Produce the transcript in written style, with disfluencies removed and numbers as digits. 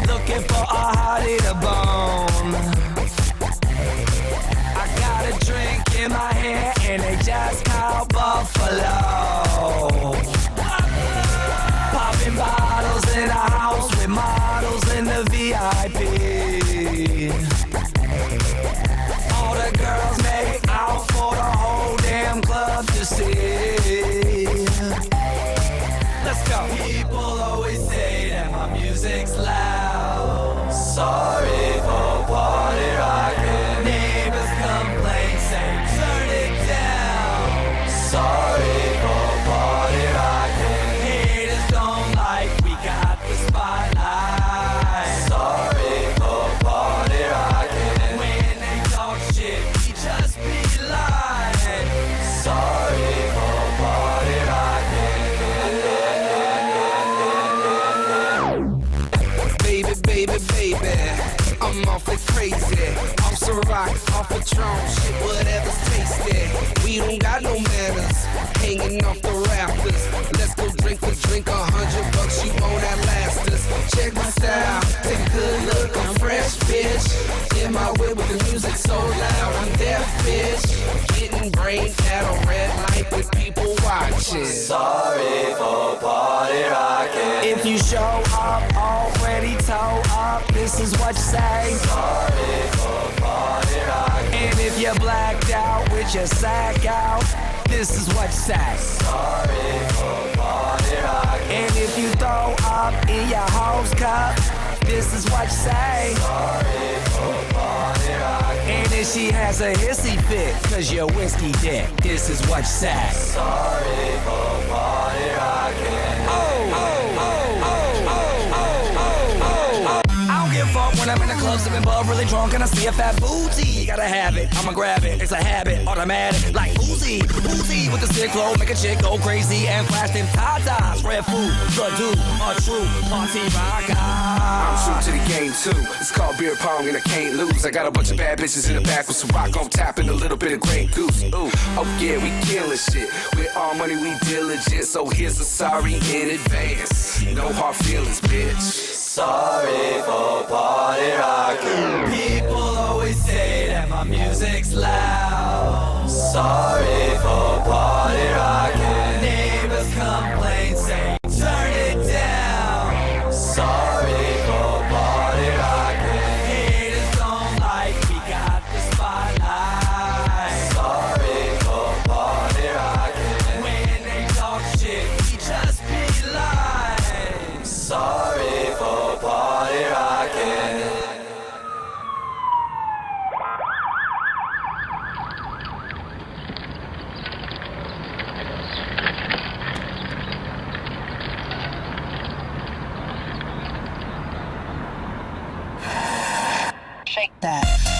Looking for a hottie to bone. I got a drink in my hand and they just called Buffalo. Popping bottles in a house with models in the VIP. All the girls make out for the whole damn club to see. Let's go. People always say that my music's loud. Sorry for party rocking. Neighbors complain, say turn it down. Sorry for party rocking. Haters don't like we got the spotlight. Sorry for party rocking. When they talk shit, we just be lying. Sorry for party rocking. Baby, I'm awfully crazy. Off some rock, off a Patron, shit, whatever's tasty. We don't got no manners, hanging off the rafters. Let's go drink for drink, $100, you won't outlast us. Check my style, take a good look, I'm fresh, bitch. In my way with the music so loud, I'm deaf, bitch. Getting brain at a red light with people watching. Sorry for party rocking. If you show up already toe up, this is what you say. Sorry for party rocking. And if you're blacked out with your sack out, this is what you say. Sorry for party rocking. And if you throw up in your host cup, this is what you say. Sorry for party rocking. And if she has a hissy fit, cause you're whiskey dick, this is what you say. Sorry for party rocking. Fuck when I'm in the club, sipping bub, really drunk, and I see a fat booty. Gotta have it, I'ma grab it. It's a habit, automatic, like Uzi. Uzi with the sick flow, make a chick go crazy and flash them tatas. Red food, drug dude, a true party rocker. I'm true to the game too. It's called beer pong and I can't lose. I got a bunch of bad bitches in the back with some rock on tap and a little bit of Grey Goose. Ooh, oh yeah, we killing shit. With all money, we diligent. So here's a sorry in advance. No hard feelings, bitch. Sorry for party rocking. People always say that my music's loud. Sorry for party rocking. Neighbors complain, say turn it down. Sorry for party rocking. Haters don't like we got the spotlight. Sorry for party rocking. When they talk shit, we just be lying. Sorry for party rocking. Shake that.